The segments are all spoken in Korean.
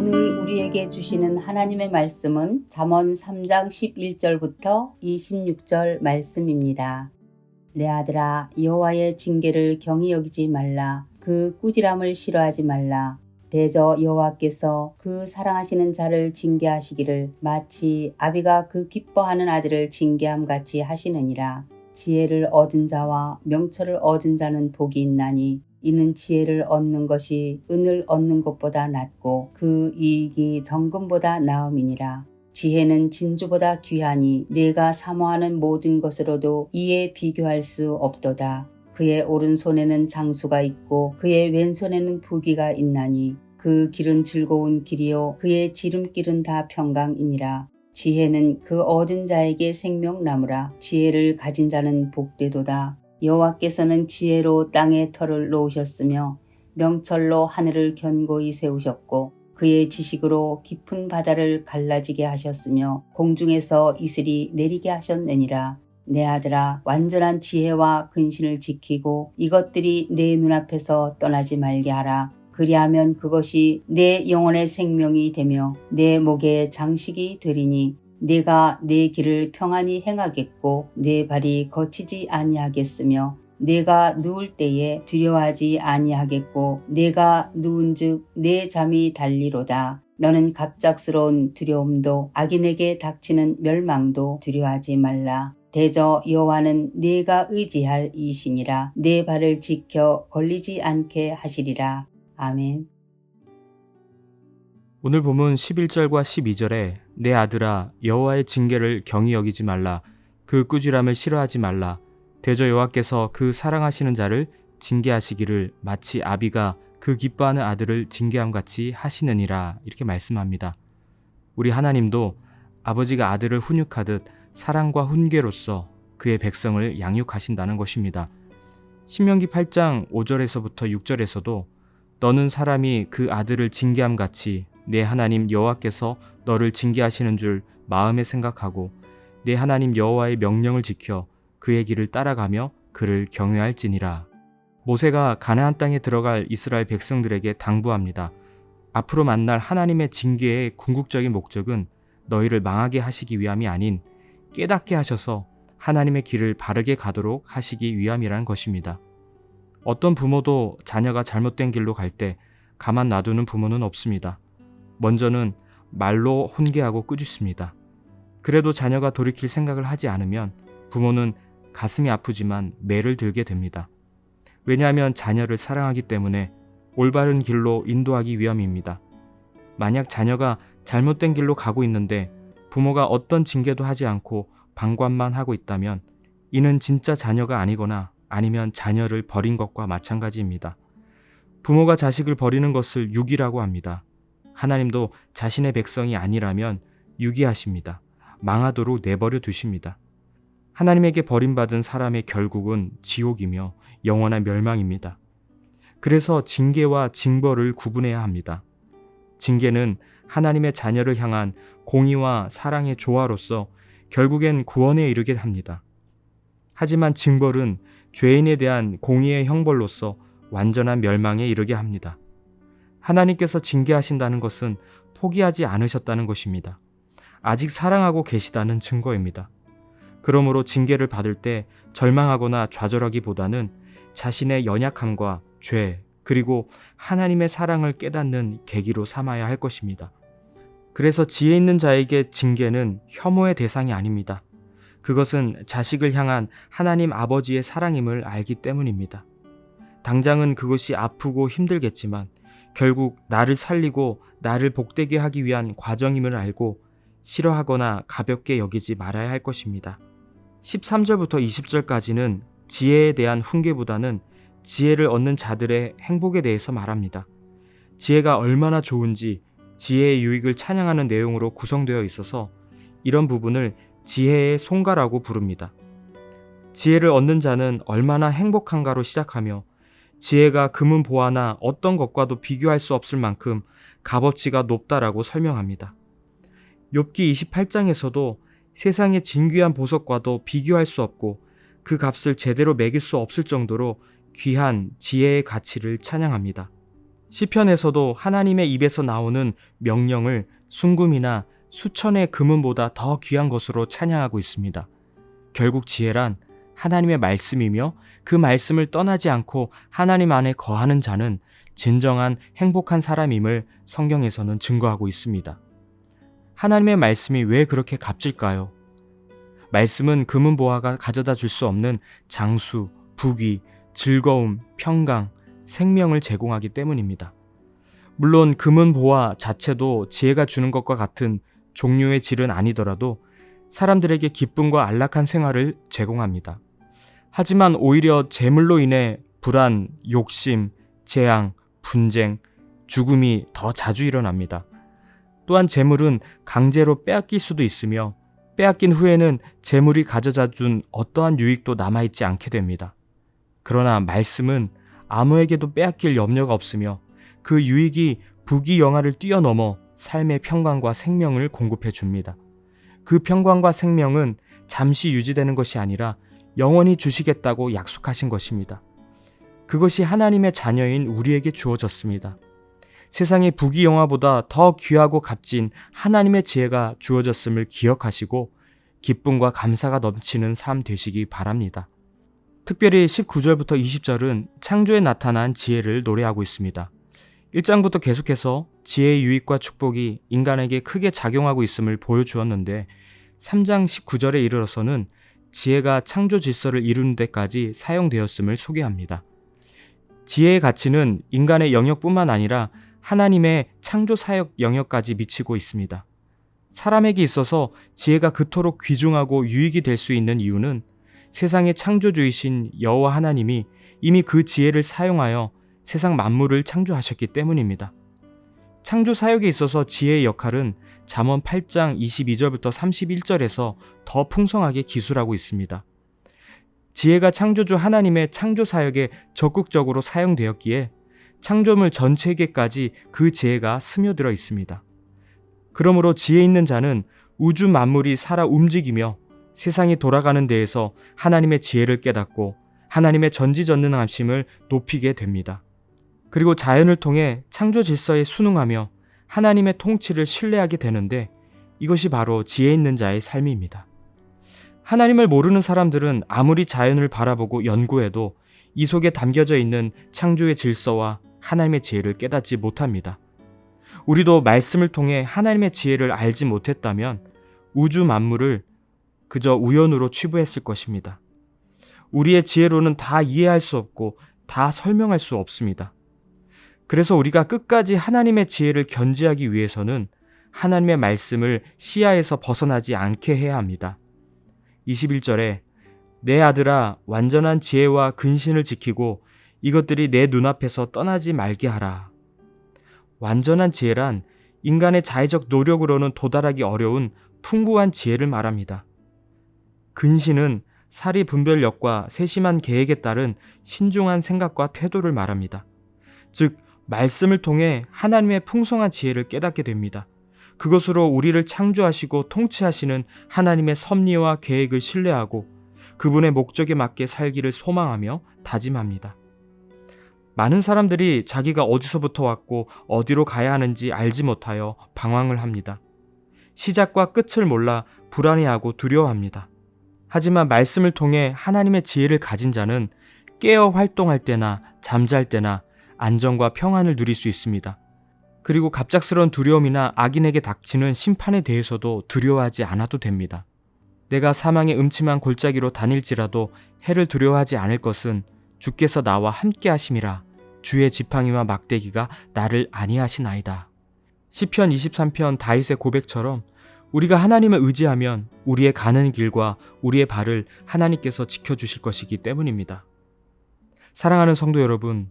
오늘 우리에게 주시는 하나님의 말씀은 잠언 3장 11절부터 26절 말씀입니다. 내 아들아, 여호와의 징계를 경히 여기지 말라. 그 꾸지람을 싫어하지 말라. 대저 여호와께서 그 사랑하시는 자를 징계하시기를 마치 아비가 그 기뻐하는 아들을 징계함 같이 하시느니라. 지혜를 얻은 자와 명철을 얻은 자는 복이 있나니 이는 지혜를 얻는 것이 은을 얻는 것보다 낫고 그 이익이 정금보다 나음이니라. 지혜는 진주보다 귀하니 내가 사모하는 모든 것으로도 이에 비교할 수 없도다. 그의 오른손에는 장수가 있고 그의 왼손에는 부귀가 있나니 그 길은 즐거운 길이요 그의 지름길은 다 평강이니라. 지혜는 그 얻은 자에게 생명나무라. 지혜를 가진 자는 복되도다. 여호와께서는 지혜로 땅에 터를 놓으셨으며 명철로 하늘을 견고히 세우셨고 그의 지식으로 깊은 바다를 갈라지게 하셨으며 공중에서 이슬이 내리게 하셨느니라. 내 아들아, 완전한 지혜와 근신을 지키고 이것들이 내 눈앞에서 떠나지 말게 하라. 그리하면 그것이 내 영혼의 생명이 되며 내 목의 장식이 되리니 내가 내 길을 평안히 행하겠고 내 발이 거치지 아니하겠으며 내가 누울 때에 두려워하지 아니하겠고 내가 누운즉 내 잠이 달리로다. 너는 갑작스러운 두려움도 악인에게 닥치는 멸망도 두려워하지 말라. 대저 여호와는 내가 의지할 이시니라. 내 발을 지켜 걸리지 않게 하시리라. 아멘. 오늘 본문 11절과 12절에 내 아들아 여호와의 징계를 경히 여기지 말라. 그 꾸지람을 싫어하지 말라. 대저 여호와께서 그 사랑하시는 자를 징계하시기를 마치 아비가 그 기뻐하는 아들을 징계함 같이 하시느니라. 이렇게 말씀합니다. 우리 하나님도 아버지가 아들을 훈육하듯 사랑과 훈계로서 그의 백성을 양육하신다는 것입니다. 신명기 8장 5절에서부터 6절에서도 너는 사람이 그 아들을 징계함 같이 내 하나님 여호와께서 너를 징계하시는 줄 마음에 생각하고 내 하나님 여호와의 명령을 지켜 그의 길을 따라가며 그를 경외할지니라. 모세가 가나안 땅에 들어갈 이스라엘 백성들에게 당부합니다. 앞으로 만날 하나님의 징계의 궁극적인 목적은 너희를 망하게 하시기 위함이 아닌 깨닫게 하셔서 하나님의 길을 바르게 가도록 하시기 위함이라는 것입니다. 어떤 부모도 자녀가 잘못된 길로 갈 때 가만 놔두는 부모는 없습니다. 먼저는 말로 훈계하고 꾸짖습니다. 그래도 자녀가 돌이킬 생각을 하지 않으면 부모는 가슴이 아프지만 매를 들게 됩니다. 왜냐하면 자녀를 사랑하기 때문에 올바른 길로 인도하기 위함입니다. 만약 자녀가 잘못된 길로 가고 있는데 부모가 어떤 징계도 하지 않고 방관만 하고 있다면 이는 진짜 자녀가 아니거나 아니면 자녀를 버린 것과 마찬가지입니다. 부모가 자식을 버리는 것을 유기라고 합니다. 하나님도 자신의 백성이 아니라면 유기하십니다. 망하도록 내버려 두십니다. 하나님에게 버림받은 사람의 결국은 지옥이며 영원한 멸망입니다. 그래서 징계와 징벌을 구분해야 합니다. 징계는 하나님의 자녀를 향한 공의와 사랑의 조화로서 결국엔 구원에 이르게 합니다. 하지만 징벌은 죄인에 대한 공의의 형벌로서 완전한 멸망에 이르게 합니다. 하나님께서 징계하신다는 것은 포기하지 않으셨다는 것입니다. 아직 사랑하고 계시다는 증거입니다. 그러므로 징계를 받을 때 절망하거나 좌절하기보다는 자신의 연약함과 죄, 그리고 하나님의 사랑을 깨닫는 계기로 삼아야 할 것입니다. 그래서 지혜 있는 자에게 징계는 혐오의 대상이 아닙니다. 그것은 자식을 향한 하나님 아버지의 사랑임을 알기 때문입니다. 당장은 그것이 아프고 힘들겠지만 결국 나를 살리고 나를 복되게 하기 위한 과정임을 알고 싫어하거나 가볍게 여기지 말아야 할 것입니다. 13절부터 20절까지는 지혜에 대한 훈계보다는 지혜를 얻는 자들의 행복에 대해서 말합니다. 지혜가 얼마나 좋은지 지혜의 유익을 찬양하는 내용으로 구성되어 있어서 이런 부분을 지혜의 송가라고 부릅니다. 지혜를 얻는 자는 얼마나 행복한가로 시작하며 지혜가 금은 보화나 어떤 것과도 비교할 수 없을 만큼 값어치가 높다라고 설명합니다. 욥기 28장에서도 세상의 진귀한 보석과도 비교할 수 없고 그 값을 제대로 매길 수 없을 정도로 귀한 지혜의 가치를 찬양합니다. 시편에서도 하나님의 입에서 나오는 명령을 순금이나 수천의 금은보다 더 귀한 것으로 찬양하고 있습니다. 결국 지혜란 하나님의 말씀이며 그 말씀을 떠나지 않고 하나님 안에 거하는 자는 진정한 행복한 사람임을 성경에서는 증거하고 있습니다. 하나님의 말씀이 왜 그렇게 값질까요? 말씀은 금은보화가 가져다 줄 수 없는 장수, 부귀, 즐거움, 평강, 생명을 제공하기 때문입니다. 물론 금은보화 자체도 지혜가 주는 것과 같은 종류의 질은 아니더라도 사람들에게 기쁨과 안락한 생활을 제공합니다. 하지만 오히려 재물로 인해 불안, 욕심, 재앙, 분쟁, 죽음이 더 자주 일어납니다. 또한 재물은 강제로 빼앗길 수도 있으며 빼앗긴 후에는 재물이 가져다 준 어떠한 유익도 남아있지 않게 됩니다. 그러나 말씀은 아무에게도 빼앗길 염려가 없으며 그 유익이 부귀 영화를 뛰어넘어 삶의 평강과 생명을 공급해 줍니다. 그 평강과 생명은 잠시 유지되는 것이 아니라 영원히 주시겠다고 약속하신 것입니다. 그것이 하나님의 자녀인 우리에게 주어졌습니다. 세상의 부귀 영화보다 더 귀하고 값진 하나님의 지혜가 주어졌음을 기억하시고 기쁨과 감사가 넘치는 삶 되시기 바랍니다. 특별히 19절부터 20절은 창조에 나타난 지혜를 노래하고 있습니다. 1장부터 계속해서 지혜의 유익과 축복이 인간에게 크게 작용하고 있음을 보여주었는데 3장 19절에 이르러서는 지혜가 창조 질서를 이루는 데까지 사용되었음을 소개합니다. 지혜의 가치는 인간의 영역뿐만 아니라 하나님의 창조 사역 영역까지 미치고 있습니다. 사람에게 있어서 지혜가 그토록 귀중하고 유익이 될 수 있는 이유는 세상의 창조주이신 여호와 하나님이 이미 그 지혜를 사용하여 세상 만물을 창조하셨기 때문입니다. 창조 사역에 있어서 지혜의 역할은 잠언 8장 22절부터 31절에서 더 풍성하게 기술하고 있습니다. 지혜가 창조주 하나님의 창조 사역에 적극적으로 사용되었기에 창조물 전체에게까지 그 지혜가 스며들어 있습니다. 그러므로 지혜 있는 자는 우주 만물이 살아 움직이며 세상이 돌아가는 데에서 하나님의 지혜를 깨닫고 하나님의 전지전능하심을 높이게 됩니다. 그리고 자연을 통해 창조 질서에 순응하며 하나님의 통치를 신뢰하게 되는데 이것이 바로 지혜 있는 자의 삶입니다. 하나님을 모르는 사람들은 아무리 자연을 바라보고 연구해도 이 속에 담겨져 있는 창조의 질서와 하나님의 지혜를 깨닫지 못합니다. 우리도 말씀을 통해 하나님의 지혜를 알지 못했다면 우주 만물을 그저 우연으로 취부했을 것입니다. 우리의 지혜로는 다 이해할 수 없고 다 설명할 수 없습니다. 그래서 우리가 끝까지 하나님의 지혜를 견지하기 위해서는 하나님의 말씀을 시야에서 벗어나지 않게 해야 합니다. 21절에 내 아들아 완전한 지혜와 근신을 지키고 이것들이 내 눈앞에서 떠나지 말게 하라. 완전한 지혜란 인간의 자의적 노력으로는 도달하기 어려운 풍부한 지혜를 말합니다. 근신은 사리 분별력과 세심한 계획에 따른 신중한 생각과 태도를 말합니다. 즉 말씀을 통해 하나님의 풍성한 지혜를 깨닫게 됩니다. 그것으로 우리를 창조하시고 통치하시는 하나님의 섭리와 계획을 신뢰하고 그분의 목적에 맞게 살기를 소망하며 다짐합니다. 많은 사람들이 자기가 어디서부터 왔고 어디로 가야 하는지 알지 못하여 방황을 합니다. 시작과 끝을 몰라 불안해하고 두려워합니다. 하지만 말씀을 통해 하나님의 지혜를 가진 자는 깨어 활동할 때나 잠잘 때나 안정과 평안을 누릴 수 있습니다. 그리고 갑작스러운 두려움이나 악인에게 닥치는 심판에 대해서도 두려워하지 않아도 됩니다. 내가 사망의 음침한 골짜기로 다닐지라도 해를 두려워하지 않을 것은 주께서 나와 함께 하심이라. 주의 지팡이와 막대기가 나를 안위하시나이다. 시편 23편 다윗의 고백처럼 우리가 하나님을 의지하면 우리의 가는 길과 우리의 발을 하나님께서 지켜주실 것이기 때문입니다. 사랑하는 성도 여러분,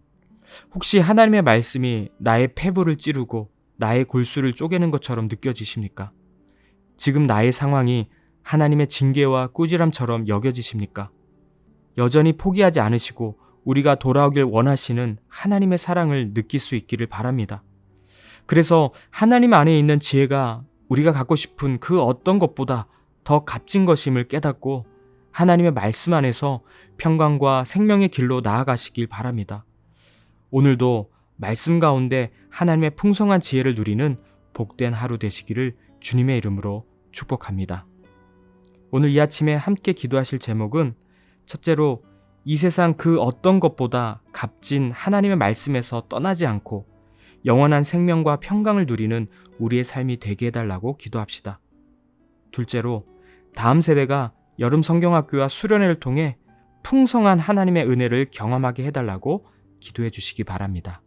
혹시 하나님의 말씀이 나의 폐부를 찌르고 나의 골수를 쪼개는 것처럼 느껴지십니까? 지금 나의 상황이 하나님의 징계와 꾸지람처럼 여겨지십니까? 여전히 포기하지 않으시고 우리가 돌아오길 원하시는 하나님의 사랑을 느낄 수 있기를 바랍니다. 그래서 하나님 안에 있는 지혜가 우리가 갖고 싶은 그 어떤 것보다 더 값진 것임을 깨닫고 하나님의 말씀 안에서 평강과 생명의 길로 나아가시길 바랍니다. 오늘도 말씀 가운데 하나님의 풍성한 지혜를 누리는 복된 하루 되시기를 주님의 이름으로 축복합니다. 오늘 이 아침에 함께 기도하실 제목은 첫째로 이 세상 그 어떤 것보다 값진 하나님의 말씀에서 떠나지 않고 영원한 생명과 평강을 누리는 우리의 삶이 되게 해달라고 기도합시다. 둘째로 다음 세대가 여름 성경학교와 수련회를 통해 풍성한 하나님의 은혜를 경험하게 해달라고 기도해 주시기 바랍니다.